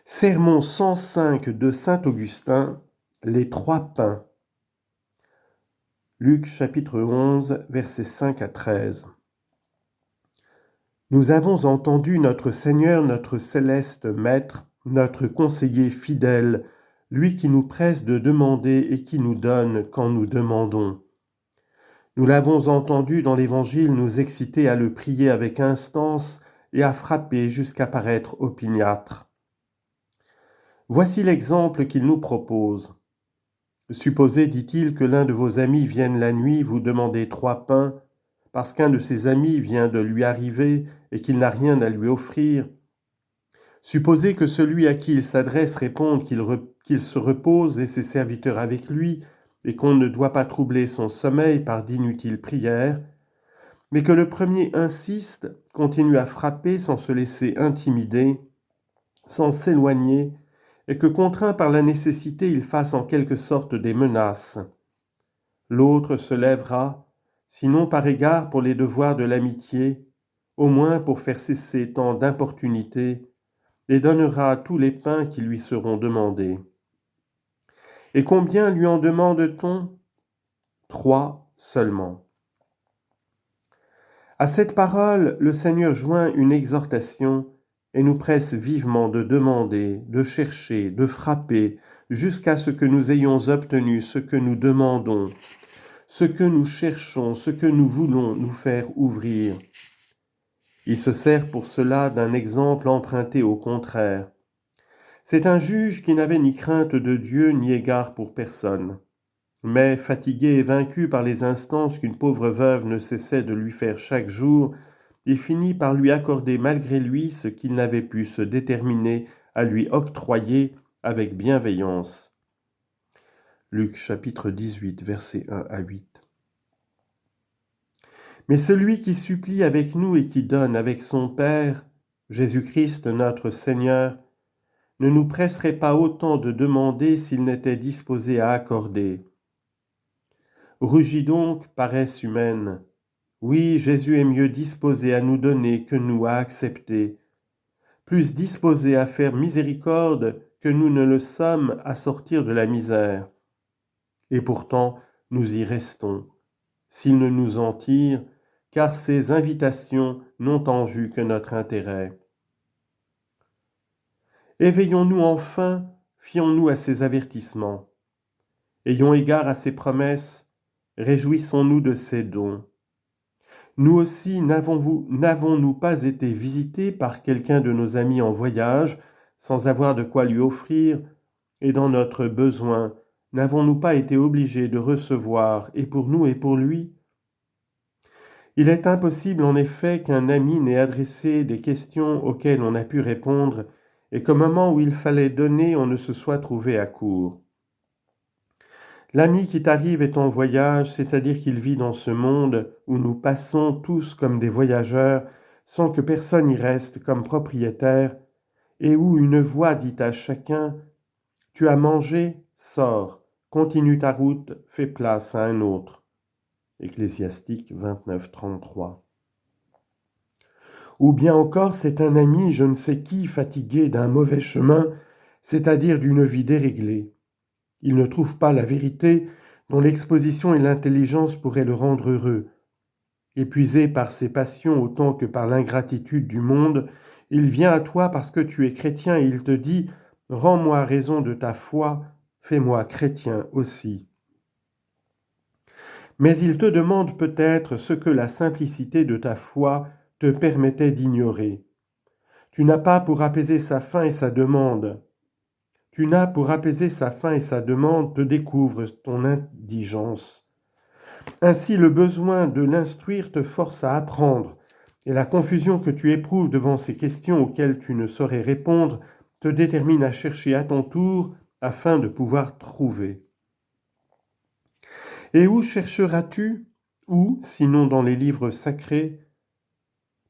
Sermon 105 de saint Augustin, les trois pains. Luc chapitre 11, versets 5 à 13. Nous avons entendu notre Seigneur, notre céleste Maître, notre conseiller fidèle, lui qui nous presse de demander et qui nous donne quand nous demandons. Nous l'avons entendu dans l'Évangile nous exciter à le prier avec instance et à frapper jusqu'à paraître opiniâtre. Voici l'exemple qu'il nous propose. Supposez, dit-il, que l'un de vos amis vienne la nuit vous demander 3 pains, parce qu'un de ses amis vient de lui arriver et qu'il n'a rien à lui offrir. Supposez que celui à qui il s'adresse réponde qu'il se repose et ses serviteurs avec lui, et qu'on ne doit pas troubler son sommeil par d'inutiles prières, mais que le premier insiste, continue à frapper sans se laisser intimider, sans s'éloigner, et que contraint par la nécessité, il fasse en quelque sorte des menaces. L'autre se lèvera, sinon par égard pour les devoirs de l'amitié, au moins pour faire cesser tant d'importunités, et donnera tous les pains qui lui seront demandés. Et combien lui en demande-t-on ? 3 seulement. À cette parole, le Seigneur joint une exhortation et nous presse vivement de demander, de chercher, de frapper, jusqu'à ce que nous ayons obtenu ce que nous demandons, ce que nous cherchons, ce que nous voulons nous faire ouvrir. Il se sert pour cela d'un exemple emprunté au contraire. C'est un juge qui n'avait ni crainte de Dieu ni égard pour personne, mais fatigué et vaincu par les instances qu'une pauvre veuve ne cessait de lui faire chaque jour, il finit par lui accorder malgré lui ce qu'il n'avait pu se déterminer à lui octroyer avec bienveillance. Luc chapitre 18, versets 1 à 8. Mais celui qui supplie avec nous et qui donne avec son Père, Jésus-Christ notre Seigneur, ne nous presserait pas autant de demander s'il n'était disposé à accorder. Rugis donc, paresse humaine. Oui, Jésus est mieux disposé à nous donner que nous à accepter, plus disposé à faire miséricorde que nous ne le sommes à sortir de la misère. Et pourtant, nous y restons, s'il ne nous en tire, car ces invitations n'ont en vue que notre intérêt. Éveillons-nous enfin, fions-nous à ses avertissements. Ayons égard à ses promesses, réjouissons-nous de ses dons. Nous aussi, n'avons-nous pas été visités par quelqu'un de nos amis en voyage, sans avoir de quoi lui offrir, et dans notre besoin, n'avons-nous pas été obligés de recevoir, et pour nous et pour lui ? Il est impossible en effet qu'un ami n'ait adressé des questions auxquelles on a pu répondre, et qu'au moment où il fallait donner, on ne se soit trouvé à court. L'ami qui t'arrive est en voyage, c'est-à-dire qu'il vit dans ce monde où nous passons tous comme des voyageurs, sans que personne y reste comme propriétaire, et où une voix dit à chacun « Tu as mangé, sors, continue ta route, fais place à un autre ». Ecclésiastique 29, 33. Ou bien encore, c'est un ami, je ne sais qui, fatigué d'un mauvais chemin, c'est-à-dire d'une vie déréglée. Il ne trouve pas la vérité dont l'exposition et l'intelligence pourraient le rendre heureux. Épuisé par ses passions autant que par l'ingratitude du monde, il vient à toi parce que tu es chrétien et il te dit « Rends-moi raison de ta foi, fais-moi chrétien aussi ». Mais il te demande peut-être ce que la simplicité de ta foi te permettait d'ignorer. Tu n'as pas pour apaiser sa faim et sa demande. Te découvre ton indigence. Ainsi, le besoin de l'instruire te force à apprendre, et la confusion que tu éprouves devant ces questions auxquelles tu ne saurais répondre te détermine à chercher à ton tour afin de pouvoir trouver. Et où chercheras-tu ? Où, sinon dans les livres sacrés ?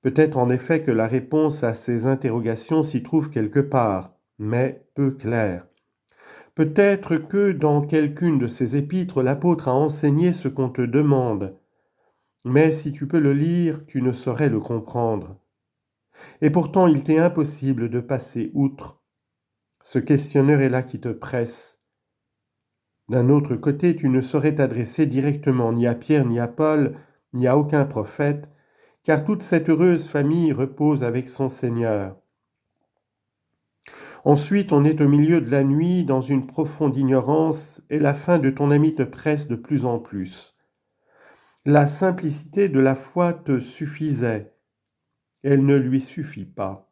Peut-être en effet que la réponse à ces interrogations s'y trouve quelque part, mais peu claire. Peut-être que dans quelqu'une de ces épîtres, l'apôtre a enseigné ce qu'on te demande, mais si tu peux le lire, tu ne saurais le comprendre. Et pourtant, il t'est impossible de passer outre. Ce questionneur est là qui te presse. D'un autre côté, tu ne saurais t'adresser directement ni à Pierre, ni à Paul, ni à aucun prophète, car toute cette heureuse famille repose avec son Seigneur. Ensuite, on est au milieu de la nuit, dans une profonde ignorance, et la fin de ton ami te presse de plus en plus. La simplicité de la foi te suffisait, elle ne lui suffit pas.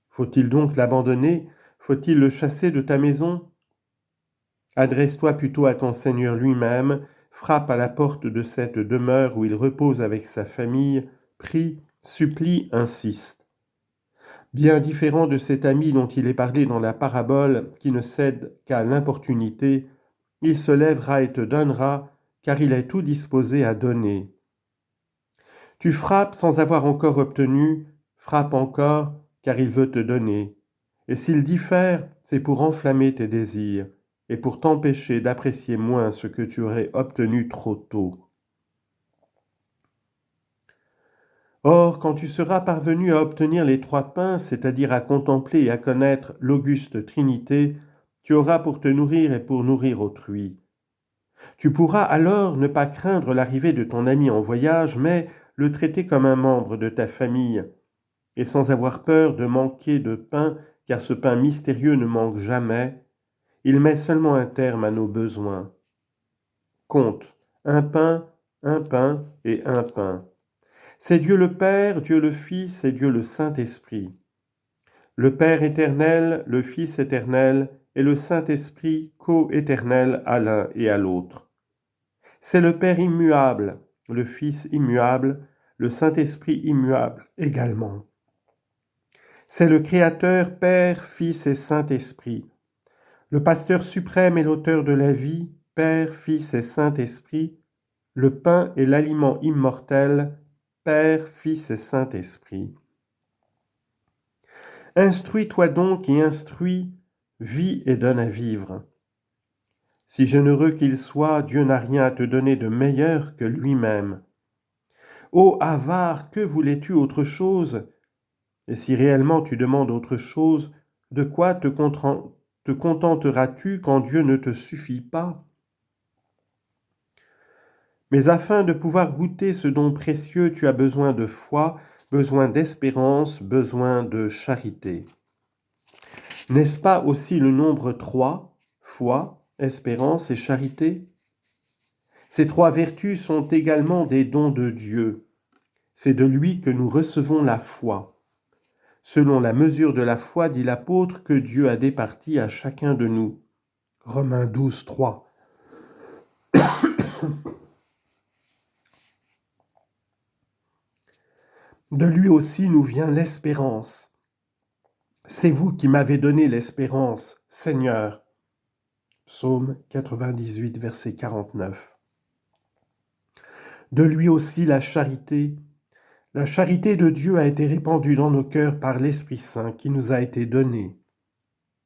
Faut-il donc l'abandonner? Faut-il le chasser de ta maison? Adresse-toi plutôt à ton Seigneur lui-même, frappe à la porte de cette demeure où il repose avec sa famille, prie, supplie, insiste. Bien différent de cet ami dont il est parlé dans la parabole, qui ne cède qu'à l'importunité, il se lèvera et te donnera, car il est tout disposé à donner. Tu frappes sans avoir encore obtenu, frappe encore, car il veut te donner. Et s'il diffère, c'est pour enflammer tes désirs, et pour t'empêcher d'apprécier moins ce que tu aurais obtenu trop tôt. Or, quand tu seras parvenu à obtenir les 3 pains, c'est-à-dire à contempler et à connaître l'auguste Trinité, tu auras pour te nourrir et pour nourrir autrui. Tu pourras alors ne pas craindre l'arrivée de ton ami en voyage, mais le traiter comme un membre de ta famille, et sans avoir peur de manquer de pain, car ce pain mystérieux ne manque jamais, il met seulement un terme à nos besoins. Compte, un pain et un pain. C'est Dieu le Père, Dieu le Fils et Dieu le Saint-Esprit. Le Père éternel, le Fils éternel et le Saint-Esprit co-éternel à l'un et à l'autre. C'est le Père immuable, le Fils immuable, le Saint-Esprit immuable également. C'est le Créateur, Père, Fils et Saint-Esprit. Le Pasteur suprême et l'auteur de la vie, Père, Fils et Saint-Esprit. Le pain et l'aliment immortel, Père, Fils et Saint-Esprit. Instruis-toi donc et instruis, vis et donne à vivre. Si généreux qu'il soit, Dieu n'a rien à te donner de meilleur que lui-même. Ô avare, que voulais-tu autre chose? Et si réellement tu demandes autre chose, de quoi te contenteras-tu quand Dieu ne te suffit pas? Mais afin de pouvoir goûter ce don précieux, tu as besoin de foi, besoin d'espérance, besoin de charité. N'est-ce pas aussi le nombre 3, foi, espérance et charité? Ces 3 vertus sont également des dons de Dieu. C'est de lui que nous recevons la foi. Selon la mesure de la foi, dit l'apôtre, que Dieu a départie à chacun de nous. Romains 12, 3. De lui aussi nous vient l'espérance. C'est vous qui m'avez donné l'espérance, Seigneur. Psaume 98, verset 49. De lui aussi la charité. La charité de Dieu a été répandue dans nos cœurs par l'Esprit Saint qui nous a été donné.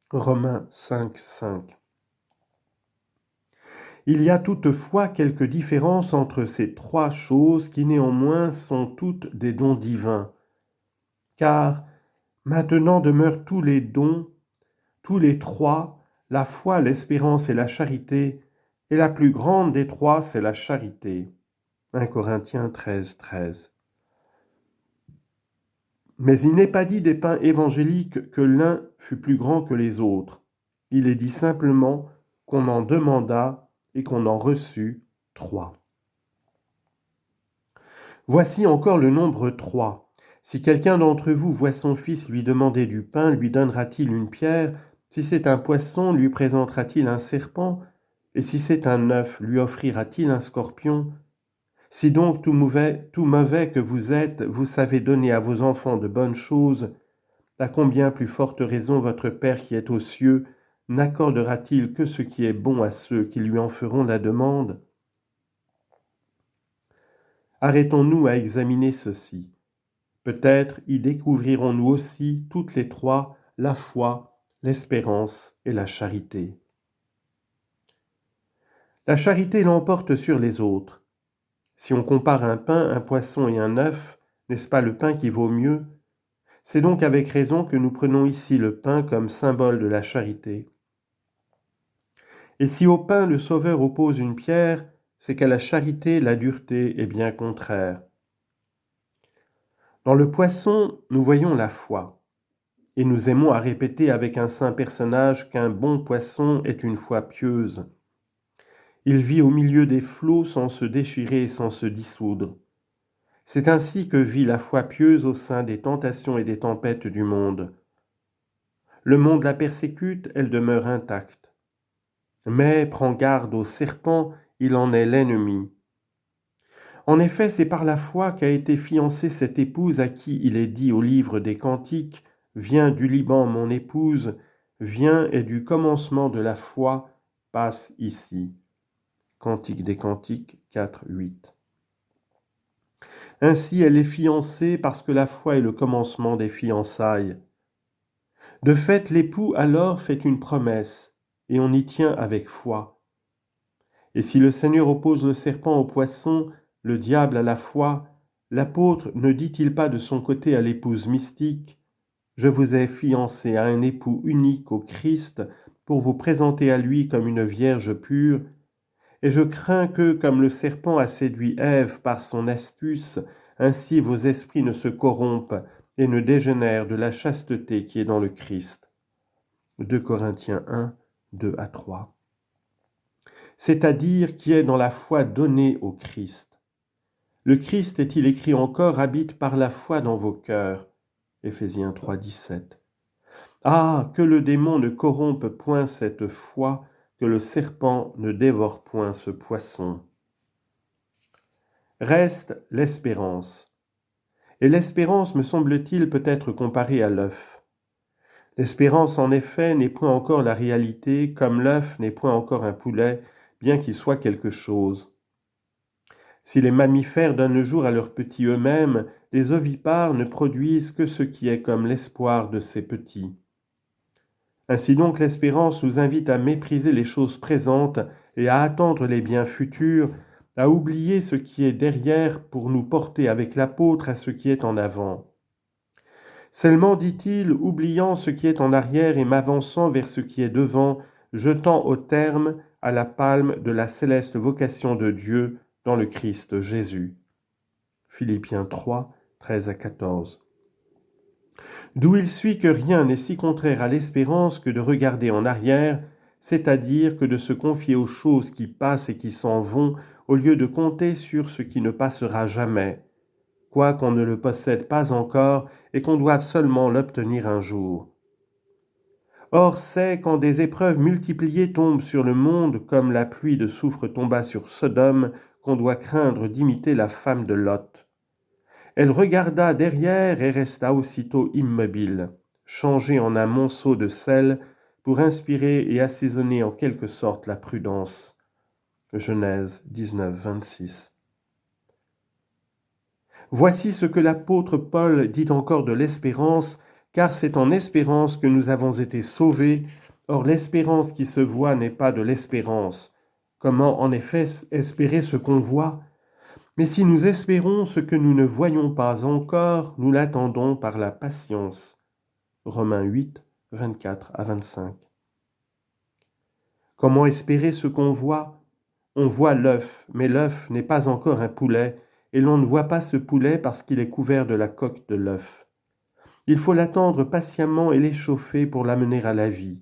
Romains 5, 5. Il y a toutefois quelques différences entre ces 3 choses qui néanmoins sont toutes des dons divins. Car maintenant demeurent tous les dons, tous les 3, la foi, l'espérance et la charité, et la plus grande des 3, c'est la charité. 1 Corinthiens 13, 13. Mais il n'est pas dit des pains évangéliques que l'un fut plus grand que les autres. Il est dit simplement qu'on en demanda et qu'on en reçut 3. Voici encore le nombre 3. Si quelqu'un d'entre vous voit son fils lui demander du pain, lui donnera-t-il une pierre? Si c'est un poisson, lui présentera-t-il un serpent? Et si c'est un œuf, lui offrira-t-il un scorpion? Si donc tout mauvais que vous êtes, vous savez donner à vos enfants de bonnes choses, à combien plus forte raison votre Père qui est aux cieux n'accordera-t-il que ce qui est bon à ceux qui lui en feront la demande? Arrêtons-nous à examiner ceci. Peut-être y découvrirons-nous aussi toutes les 3 la foi, l'espérance et la charité. La charité l'emporte sur les autres. Si on compare un pain, un poisson et un œuf, n'est-ce pas le pain qui vaut mieux? C'est donc avec raison que nous prenons ici le pain comme symbole de la charité. Et si au pain le Sauveur oppose une pierre, c'est qu'à la charité la dureté est bien contraire. Dans le poisson, nous voyons la foi, et nous aimons à répéter avec un saint personnage qu'un bon poisson est une foi pieuse. Il vit au milieu des flots sans se déchirer et sans se dissoudre. C'est ainsi que vit la foi pieuse au sein des tentations et des tempêtes du monde. Le monde la persécute, elle demeure intacte. Mais prend garde au serpent, il en est l'ennemi. En effet, c'est par la foi qu'a été fiancée cette épouse à qui il est dit au livre des Cantiques « Viens du Liban, mon épouse, viens et du commencement de la foi, passe ici. » Cantique des Cantiques 4, 8. Ainsi, elle est fiancée parce que la foi est le commencement des fiançailles. De fait, l'époux alors fait une promesse, et on y tient avec foi. Et si le Seigneur oppose le serpent au poisson, le diable à la foi, l'apôtre ne dit-il pas de son côté à l'épouse mystique « Je vous ai fiancé à un époux unique au Christ pour vous présenter à lui comme une vierge pure, et je crains que, comme le serpent a séduit Ève par son astuce, ainsi vos esprits ne se corrompent et ne dégénèrent de la chasteté qui est dans le Christ. » 2 Corinthiens 1, 2 à 3. C'est-à-dire qui est dans la foi donnée au Christ. Le Christ, est-il écrit encore, habite par la foi dans vos cœurs. Éphésiens 3, 17. Ah, que le démon ne corrompe point cette foi, que le serpent ne dévore point ce poisson. Reste l'espérance. Et l'espérance, me semble-t-il, peut être comparée à l'œuf. L'espérance, en effet, n'est point encore la réalité, comme l'œuf n'est point encore un poulet, bien qu'il soit quelque chose. Si les mammifères donnent le jour à leurs petits eux-mêmes, les ovipares ne produisent que ce qui est comme l'espoir de ces petits. Ainsi donc l'espérance nous invite à mépriser les choses présentes et à attendre les biens futurs, à oublier ce qui est derrière pour nous porter avec l'apôtre à ce qui est en avant. Seulement, dit-il, oubliant ce qui est en arrière et m'avançant vers ce qui est devant, jetant au terme à la palme de la céleste vocation de Dieu dans le Christ Jésus. Philippiens 3, 13 à 14. D'où il suit que rien n'est si contraire à l'espérance que de regarder en arrière, c'est-à-dire que de se confier aux choses qui passent et qui s'en vont, au lieu de compter sur ce qui ne passera jamais, quoiqu'on ne le possède pas encore et qu'on doive seulement l'obtenir un jour. Or c'est quand des épreuves multipliées tombent sur le monde, comme la pluie de soufre tomba sur Sodome, qu'on doit craindre d'imiter la femme de Lot. Elle regarda derrière et resta aussitôt immobile, changée en un monceau de sel pour inspirer et assaisonner en quelque sorte la prudence. Genèse 19, 26. Voici ce que l'apôtre Paul dit encore de l'espérance, car c'est en espérance que nous avons été sauvés. Or l'espérance qui se voit n'est pas de l'espérance. Comment en effet espérer ce qu'on voit ? Mais si nous espérons ce que nous ne voyons pas encore, nous l'attendons par la patience. Romains 8, 24 à 25. Comment espérer ce qu'on voit ? On voit l'œuf, mais l'œuf n'est pas encore un poulet, et l'on ne voit pas ce poulet parce qu'il est couvert de la coque de l'œuf. Il faut l'attendre patiemment et l'échauffer pour l'amener à la vie.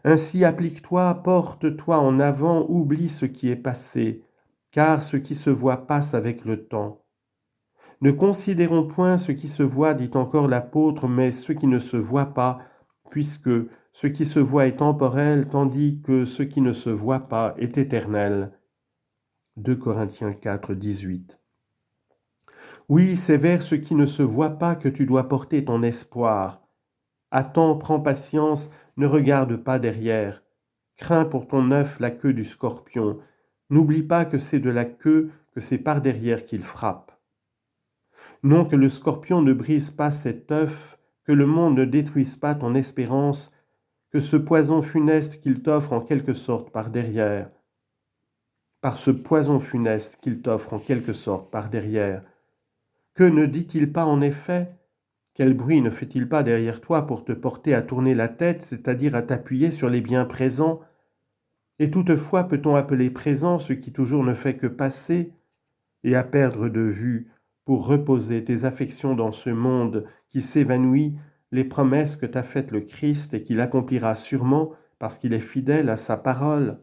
Ainsi applique-toi, porte-toi en avant, oublie ce qui est passé, car ce qui se voit passe avec le temps. Ne considérons point ce qui se voit, dit encore l'apôtre, mais ce qui ne se voit pas, puisque ce qui se voit est temporel, tandis que ce qui ne se voit pas est éternel. 2 Corinthiens 4, 18. Oui, c'est vers ce qui ne se voit pas que tu dois porter ton espoir. Attends, prends patience, ne regarde pas derrière. Crains pour ton œuf la queue du scorpion. N'oublie pas que c'est de la queue, que c'est par derrière qu'il frappe. Non, que le scorpion ne brise pas cet œuf, que le monde ne détruise pas ton espérance, que ce poison funeste qu'il t'offre en quelque sorte par derrière. Par ce poison funeste qu'il t'offre en quelque sorte par derrière. Que ne dit-il pas en effet ? Quel bruit ne fait-il pas derrière toi pour te porter à tourner la tête, c'est-à-dire à t'appuyer sur les biens présents? Et toutefois peut-on appeler présent ce qui toujours ne fait que passer, et à perdre de vue, pour reposer tes affections dans ce monde qui s'évanouit, les promesses que t'a faites le Christ et qu'il accomplira sûrement parce qu'il est fidèle à sa parole?